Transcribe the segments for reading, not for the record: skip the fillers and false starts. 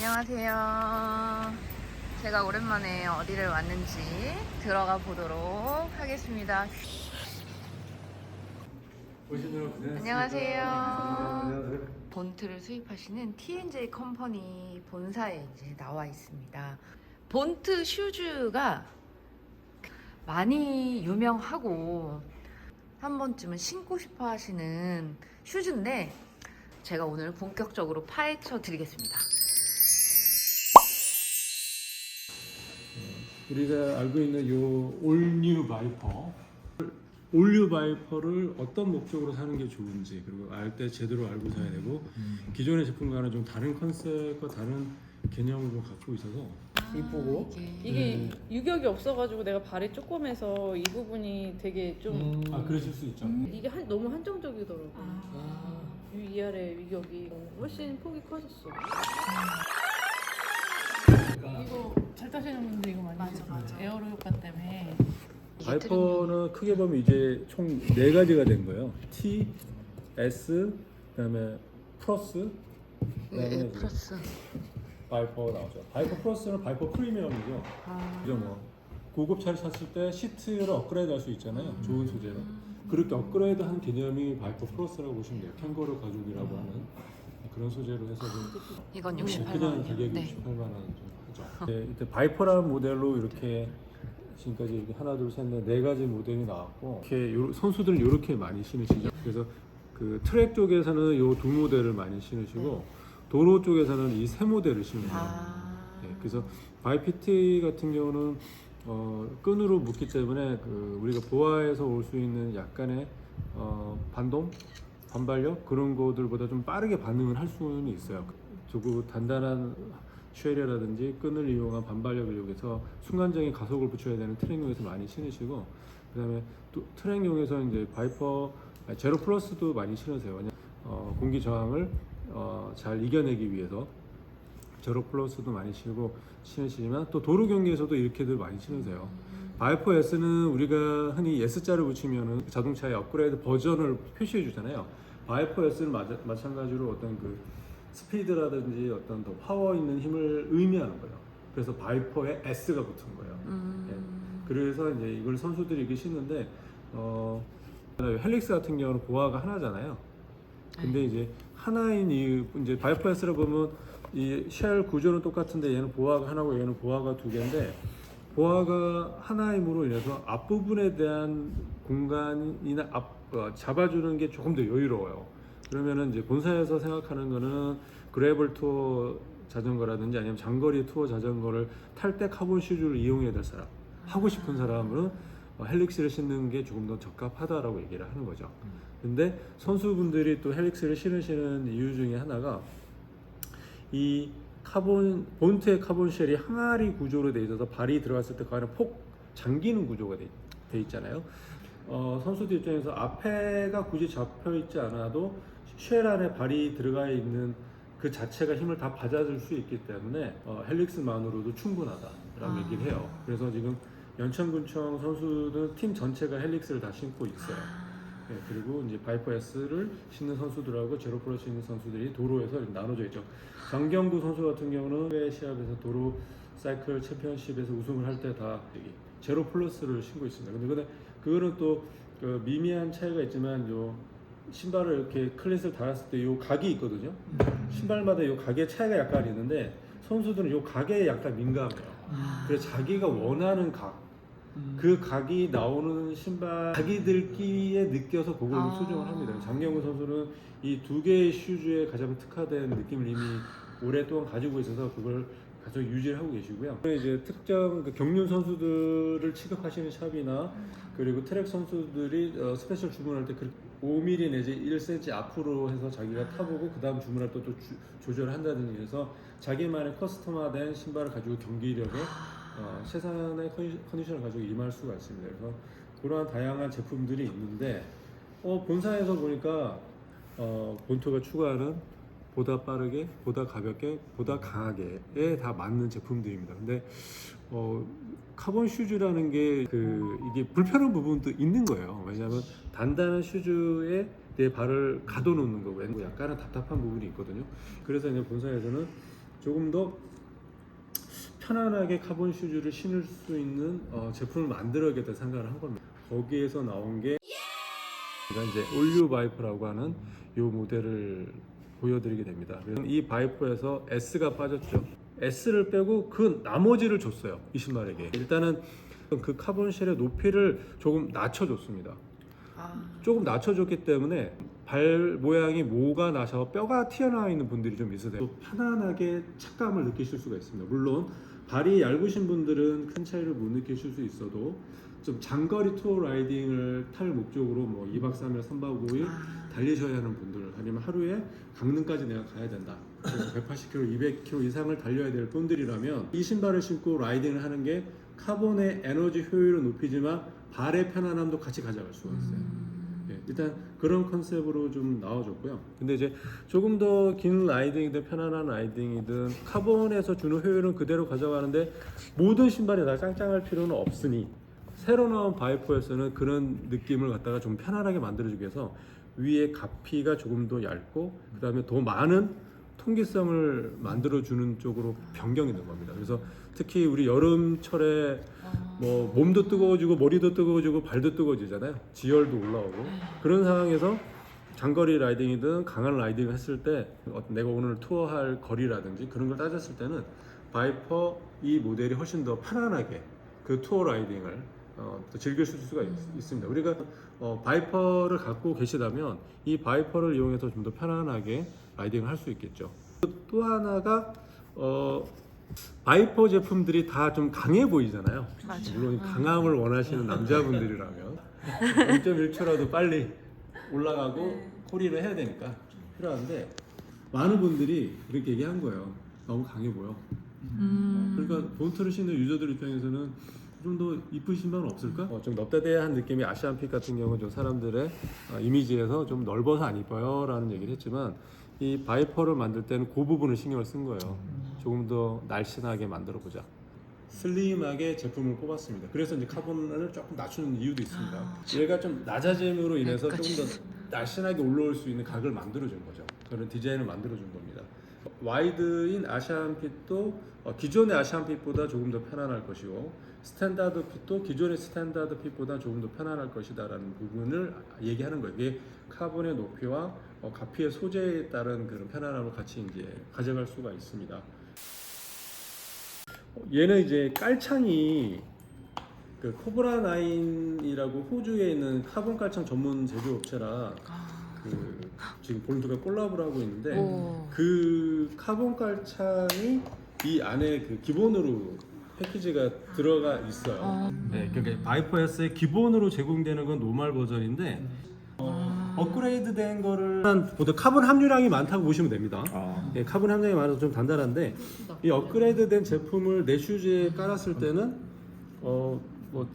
안녕하세요. 제가 오랜만에 어디를 왔는지 들어가 보도록 하겠습니다. 안녕하세요. 본트를 수입하시는 T&J 컴퍼니 본사에 이제 나와 있습니다. 본트 슈즈가 많이 유명하고 한 번쯤은 신고 싶어 하시는 슈즈인데 제가 오늘 본격적으로 파헤쳐 드리겠습니다. 우리가 알고 있는 요 올뉴 바이퍼를 어떤 목적으로 사는 게 좋은지, 그리고 알 때 제대로 알고 사야 되고 기존의 제품과는 좀 다른 컨셉과 다른 개념을 갖고 있어서 이쁘고 이게 유격이 없어가지고 내가 발이 조그매서 이 부분이 되게 좀 그러실 수 있죠. 이게 너무 한정적이더라고. 위아래 유격이 훨씬 폭이 커졌어. 이거 잘 타시는 분들 이거 많이 맞아. 에어로 효과 때문에. 바이퍼는 크게 보면 이제 총 4가지가 된 거예요. T, S, 그다음에 플러스, 그다음에 플러스. 바이퍼가 나오죠. 바이퍼 플러스는 바이퍼 프리미엄이죠. 그죠 뭐 고급 차를 샀을 때 시트를 업그레이드할 수 있잖아요. 좋은 소재로. 그렇게 업그레이드한 개념이 바이퍼 플러스라고 보시면 돼요. 캥거루 가죽이라고 하는 그런 소재로 해서 이건 68만 그냥 원이요. 가격이 네. 68만 원 정도 하죠. 네, 이때 바이퍼라는 모델로 이렇게 지금까지 이렇게 하나, 둘, 셋, 넷 4가지 모델이 나왔고 이렇게 선수들은 이렇게 많이 신으시죠. 그래서 그 트랙 쪽에서는 이 2모델을 많이 신으시고 도로 쪽에서는 이 3모델을 신으세요. 네, 그래서 바이피티 같은 경우는 끈으로 묶기 때문에 우리가 보아에서 올 수 있는 약간의 반동, 반발력 그런 것들보다 좀 빠르게 반응을 할 수는 있어요. 조금 단단한 쉐리라든지 끈을 이용한 반발력을 이용해서 순간적인 가속을 붙여야 되는 트랙용에서 많이 신으시고, 그다음에 또 트랙용에서 이제 제로 플러스도 많이 신으세요. 공기 저항을 잘 이겨내기 위해서 제로 플러스도 많이 신으시지만 또 도로 경기에서도 이렇게들 많이 신으세요. 바이퍼 S는 우리가 흔히 S자를 붙이면은 자동차의 업그레이드 버전을 표시해 주잖아요. 바이퍼 S는 마찬가지로 어떤 스피드라든지 어떤 더 파워 있는 힘을 의미하는 거예요. 그래서 바이퍼에 S가 붙은 거예요. 예. 그래서 이제 이걸 선수들이 이렇게 신는데 헬릭스 같은 경우는 보아가 하나잖아요. 근데 이제 하나인 이제 바이퍼 S를 보면 이 쉘 구조는 똑같은데 얘는 보아가 하나고 얘는 보아가 2개인데 보아가 하나임으로 인해서 앞부분에 대한 공간이나 잡아주는 게 조금 더 여유로워요. 그러면은 이제 본사에서 생각하는 거는 그래블 투어 자전거라든지 아니면 장거리 투어 자전거를 탈 때 카본 슈즈를 이용해야 될 사람, 하고 싶은 사람은 헬릭스를 신는 게 조금 더 적합하다라고 얘기를 하는 거죠. 근데 선수분들이 또 헬릭스를 신으시는 이유 중에 하나가 이 본트의 카본 쉘이 항아리 구조로 돼 있어서 발이 들어갔을 때 그 안에 폭 잠기는 구조가 돼 있잖아요. 선수들 입장에서 앞에가 굳이 잡혀 있지 않아도 쉘 안에 발이 들어가 있는 그 자체가 힘을 다 받아줄 수 있기 때문에 헬릭스만으로도 충분하다라고 얘기를 해요. 그래서 지금 연천군청 선수들 팀 전체가 헬릭스를 다 신고 있어요. 네, 그리고 이제 바이퍼 S를 신는 선수들하고 제로 플러스 신는 선수들이 도로에서 나눠져 있죠. 장경구 선수 같은 경우는 해외 시합에서 도로 사이클 챔피언십에서 우승을 할 때 다 제로 플러스를 신고 있습니다. 근데 그거는 또 미미한 차이가 있지만 요 신발을 이렇게 클릿을 달았을 때 요 각이 있거든요. 신발마다 요 각의 차이가 약간 있는데 선수들은 요 각에 약간 민감해요. 그래서 자기가 원하는 그 각이 나오는 신발 자기들끼리에 느껴서 그걸 수정을 합니다. 장경구 선수는 이 2개의 슈즈에 가장 특화된 느낌을 이미 오랫동안 가지고 있어서 그걸 계속 유지를 하고 계시고요. 이제 특정 경륜 선수들을 취급하시는 샵이나 그리고 트랙 선수들이 스페셜 주문할 때 5mm 내지 1cm 앞으로 해서 자기가 타보고 그 다음 주문할 때 또 조절을 한다든지 해서 자기만의 커스텀화된 신발을 가지고 경기력에 최선의 컨디션을 가지고 임할 수가 있습니다. 그래서 그러한 다양한 제품들이 있는데 본사에서 보니까 본토가 추구하는 보다 빠르게, 보다 가볍게, 보다 강하게에 다 맞는 제품들입니다. 근데 카본 슈즈라는 게 이게 불편한 부분도 있는 거예요. 왜냐하면 단단한 슈즈에 내 발을 가둬놓는 거, 약간은 답답한 부분이 있거든요. 그래서 이제 본사에서는 조금 더 편안하게 카본 슈즈를 신을 수 있는 제품을 만들어야겠다 생각을 한 겁니다. 거기에서 나온 게 이제 올류 바이퍼라고 하는 이 모델을 보여드리게 됩니다. 그래서 이 바이퍼에서 S가 빠졌죠. S를 빼고 그 나머지를 줬어요. 이 신발에게. 일단은 그 카본 쉘의 높이를 조금 낮춰줬습니다. 조금 낮춰줬기 때문에 발 모양이 모가 나서 뼈가 튀어나와 있는 분들이 좀 있으세요. 또 편안하게 착감을 느끼실 수가 있습니다. 물론 발이 얇으신 분들은 큰 차이를 못 느끼실 수 있어도 좀 장거리 투어 라이딩을 탈 목적으로 뭐 2박 3일, 3박 5일 달리셔야 하는 분들, 아니면 하루에 강릉까지 내가 가야 된다. 그래서 180km, 200km 이상을 달려야 될 분들이라면 이 신발을 신고 라이딩을 하는 게 카본의 에너지 효율을 높이지만 발의 편안함도 같이 가져갈 수가 있어요. 일단 그런 컨셉으로 좀 나와줬고요. 근데 이제 조금 더 긴 라이딩이든 편안한 라이딩이든 카본에서 주는 효율은 그대로 가져가는데 모든 신발이 다 짱짱할 필요는 없으니 새로 나온 바이퍼에서는 그런 느낌을 갖다가 좀 편안하게 만들어주기 위해서 위에 가피가 조금 더 얇고 그 다음에 더 많은 통기성을 만들어주는 쪽으로 변경이 된 겁니다. 그래서 특히 우리 여름철에 뭐 몸도 뜨거워지고 머리도 뜨거워지고 발도 뜨거워지잖아요. 지열도 올라오고 그런 상황에서 장거리 라이딩이든 강한 라이딩을 했을 때 내가 오늘 투어할 거리라든지 그런 걸 따졌을 때는 바이퍼 이 모델이 훨씬 더 편안하게 그 투어 라이딩을 또 즐기실 수가 있습니다. 우리가 바이퍼를 갖고 계시다면 이 바이퍼를 이용해서 좀 더 편안하게 라이딩을 할 수 있겠죠. 또 하나가 바이퍼 제품들이 다 좀 강해 보이잖아요. 맞아. 물론 강함을 원하시는 남자분들이라면 0.1초라도 빨리 올라가고 코리를 해야 되니까 필요한데 많은 분들이 그렇게 얘기한 거예요. 너무 강해 보여. 그러니까 본트를 신는 유저들 입장에서는 좀 더 이쁜 신발은 없을까? 좀 넙대대한 느낌이 아시안핏 같은 경우는 좀 사람들의 이미지에서 좀 넓어서 안 이뻐요 라는 얘기를 했지만 이 바이퍼를 만들 때는 그 부분을 신경을 쓴 거예요. 조금 더 날씬하게 만들어 보자. 슬림하게 제품을 뽑았습니다. 그래서 이제 카본을 조금 낮추는 이유도 있습니다. 얘가 좀 낮아짐으로 인해서 조금 더 날씬하게 올라올 수 있는 각을 만들어준 거죠. 그런 디자인을 만들어준 겁니다. 와이드인 아시안핏도 기존의 아시안핏보다 조금 더 편안할 것이고 스탠다드 핏도 기존의 스탠다드 핏보다 조금 더 편안할 것이다라는 부분을 얘기하는 거예요. 이게 카본의 높이와 가피의 소재에 따른 그런 편안함을 같이 이제 가져갈 수가 있습니다. 얘는 이제 깔창이 그 코브라 9이라고 호주에 있는 카본 깔창 전문 제조업체라 그 지금 본드가 콜라보를 하고 있는데 그 카본 깔창이 이 안에 그 기본으로 패키지가 들어가 있어요. 네, 그러니까 바이퍼 S의 기본으로 제공되는 건 노멀 버전인데 업그레이드된 거를 보다 카본 함유량이 많다고 보시면 됩니다. 네, 카본 함유량이 많아서 좀 단단한데 이 업그레이드된 제품을 내 슈즈에 깔았을 때는 뭐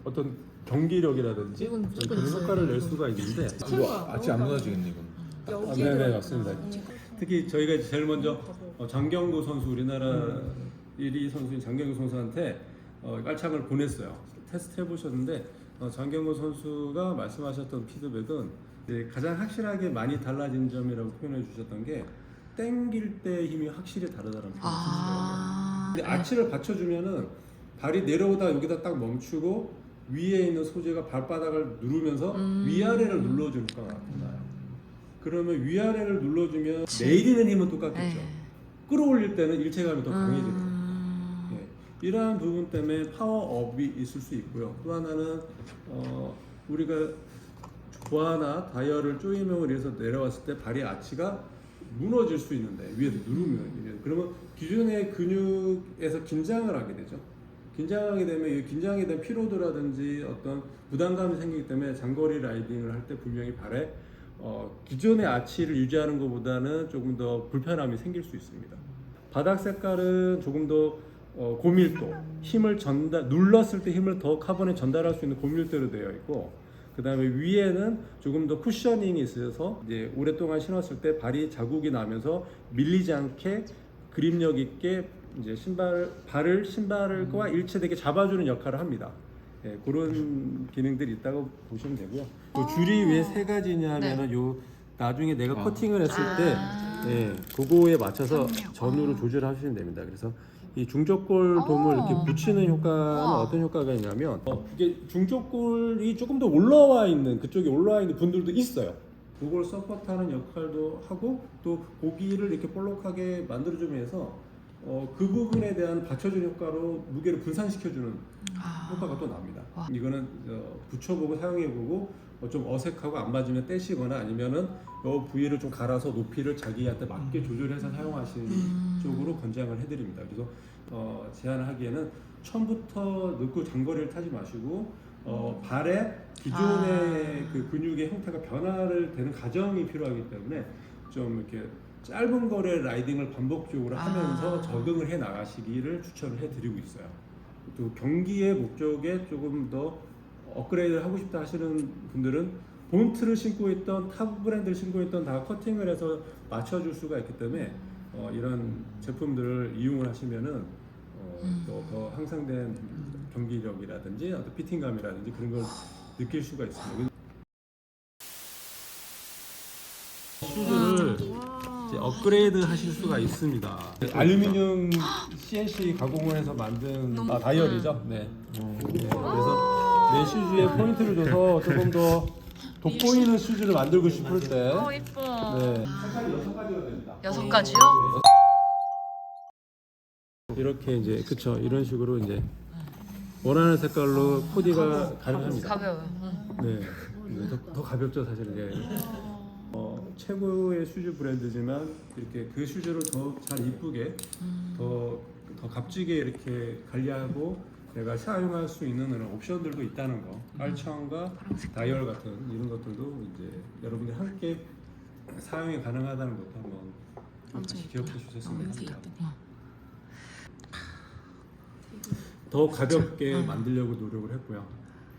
어떤 경기력이라든지 그런 효과를 낼 수가 있는데 이거 아치 안 무너지겠네 이건. 네네 맞습니다. 특히 저희가 이제 제일 먼저 장경구 선수 우리나라 1위 선수인 장경구 선수한테 깔창을 보냈어요. 테스트 해보셨는데 장경구 선수가 말씀하셨던 피드백은 가장 확실하게 많이 달라진 점이라고 표현해 주셨던 게 땡길 때 힘이 확실히 다르다는 표현을 쓰시더라고요. 근데 아치를 받쳐주면은 발이 내려오다 여기다 딱 멈추고 위에 있는 소재가 발바닥을 누르면서 위아래를 눌러주는 효과가 나타나요. 그러면 위아래를 눌러주면 내리는 힘은 똑같겠죠. 끌어올릴 때는 일체감이 더 강해지죠. 이러한 부분 때문에 파워업이 있을 수 있고요. 또 하나는 우리가 보아나 다이얼을 조이명을 해서 내려왔을 때 발의 아치가 무너질 수 있는데 위에서 누르면 그러면 기존의 근육에서 긴장을 하게 되죠. 긴장하게 되면 이 긴장에 대한 피로도라든지 어떤 부담감이 생기기 때문에 장거리 라이딩을 할 때 분명히 발에 기존의 아치를 유지하는 것보다는 조금 더 불편함이 생길 수 있습니다. 바닥 색깔은 조금 더 고밀도, 힘을 눌렀을 때 힘을 더 카본에 전달할 수 있는 고밀도로 되어 있고, 그 다음에 위에는 조금 더 쿠셔닝이 있어서 이제 오랫동안 신었을 때 발이 자국이 나면서 밀리지 않게 그립력 있게 이제 발을 신발과 일체되게 잡아주는 역할을 합니다. 예, 그런 기능들이 있다고 보시면 되고요. 또 줄이 왜 세 가지냐면은 요 나중에 내가 커팅을 했을 때 예, 그거에 맞춰서 삼류. 전후를 조절하시면 됩니다. 그래서 이 중저골 돔을 이렇게 붙이는 효과는 우와. 어떤 효과가 있냐면 이게 중저골이 조금 더 올라와 있는 그쪽에 올라와 있는 분들도 있어요. 그걸 서포트하는 역할도 하고 또 고기를 이렇게 볼록하게 만들어주면서 그 부분에 대한 받쳐주는 효과로 무게를 분산시켜주는 효과가 또 납니다. 와. 이거는 붙여보고 사용해보고 좀 어색하고 안 맞으면 떼시거나 아니면은 이 부위를 좀 갈아서 높이를 자기한테 맞게 조절해서 사용하시는 쪽으로 권장을 해드립니다. 그래서 제안을 하기에는 처음부터 늦고 장거리를 타지 마시고 발에 기존의 그 근육의 형태가 변화를 되는 과정이 필요하기 때문에 좀 이렇게 짧은 거리의 라이딩을 반복적으로 하면서 적응을 해 나가시기를 추천을 해드리고 있어요. 또 경기의 목적에 조금 더 업그레이드를 하고 싶다 하시는 분들은 본트를 신고 있던 탑 브랜드를 신고 있던 다 커팅을 해서 맞춰줄 수가 있기 때문에 이런 제품들을 이용을 하시면은 또 더 향상된 경기력이라든지 어떤 피팅감이라든지 그런 걸 느낄 수가 있습니다. 슈즈를 이제 업그레이드 하실 수가 있습니다. 알루미늄 CNC 가공을 해서 만든 다이얼이죠. 네. 그래서 내 슈즈에 포인트를 줘서 조금 더 돋보이는 슈즈를 만들고 싶을 때 이뻐. 네. 색깔이 6가지가 됩니다. 6가지요? 이렇게 이제 그쵸 이런 식으로 이제 원하는 색깔로 코디가 가능합니다. 가벼워요. 네, 더 가볍죠 사실은. 예. 최고의 슈즈 브랜드지만 이렇게 그 슈즈를 더 잘 이쁘게 더 값지게 이렇게 관리하고 내가 사용할 수 있는 그런 옵션들도 있다는 거. 깔창과 다이얼 같은 이런 것들도 이제 여러분들이 함께 사용이 가능하다는 것도 한번 같이 기억해 주셨으면 합니다. 더 가볍게 만들려고 노력을 했고요.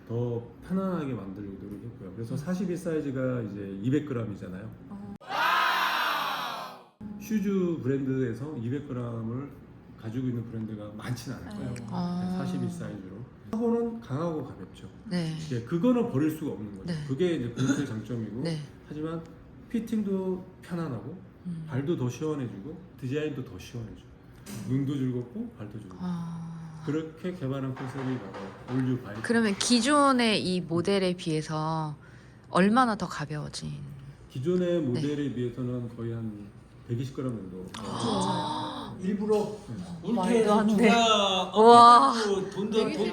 더 편안하게 만들려고 노력했고요. 그래서 41 사이즈가 이제 200g이잖아요. 슈즈 브랜드에서 200g을 가지고 있는 브랜드가 많지는 않을 거예요. 41 사이즈로. 하고는 강하고 가볍죠. 네. 예, 그거는 버릴 수가 없는 거죠. 네. 그게 이제 본트의 장점이고, 네. 하지만 피팅도 편안하고, 발도 더 시원해지고, 디자인도 더 시원해지고, 눈도 즐겁고, 발도 즐겁고. 그렇게 개발한 컨셉이 바로 올류 바이크. 그러면 기존의 이 모델에 비해서 얼마나 더 가벼워진? 기존의 모델에 비해서는 거의 한 120g 정도. 일부러 말도 안 돼. 울트라 와. 돈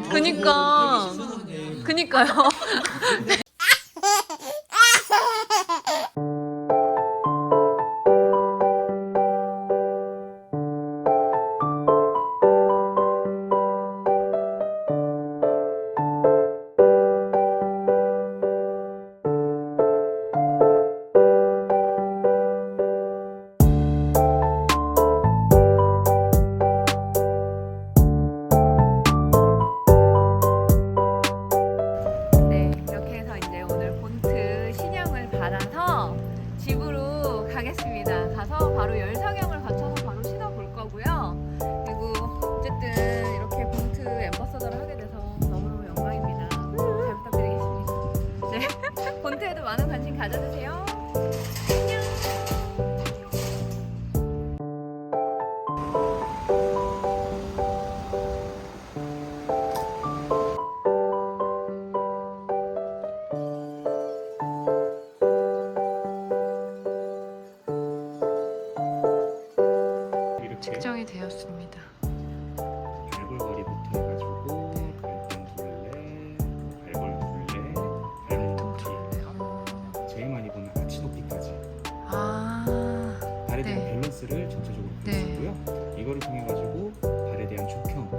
그니까. 그니까요. 네, 이렇게 해서 이제 오늘 본트 신형을 받아서 집으로 가겠습니다. 가서 바로 열성형을 갖춰서 바로 신어볼 거고요. 그리고 어쨌든 이렇게 본트 앰버서더를 하게 돼서 너무너무 영광입니다. 잘 부탁드리겠습니다. 네, 본트에도 많은 관심 가져주세요. 안녕. 이렇게 측정이 되었습니다. 발골거리부터 해가지고 발등 둘레, 발목 둘레, 제일 많이 보는 아치 높이까지 발에 대한 네. 밸런스를 전체적으로 네. 보여주고요. 이거를 통해 가지고 발에 대한 조평,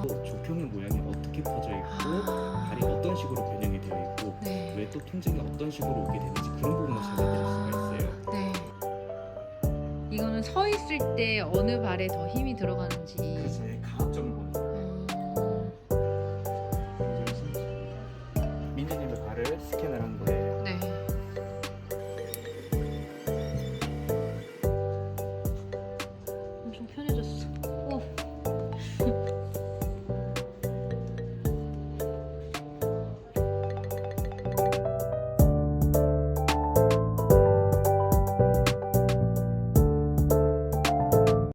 또 조평의 모양이 어떻게 퍼져 있고 발이 어떤 식으로 변형이 되어 있고 네. 왜 또 통증이 어떤 식으로 오게 되는지 그런 부분을 잡아드릴 수가 있어요. 네. 이거는 서 있을 때 어느 발에 더 힘이 들어가는지. 그래서 가급적인 거는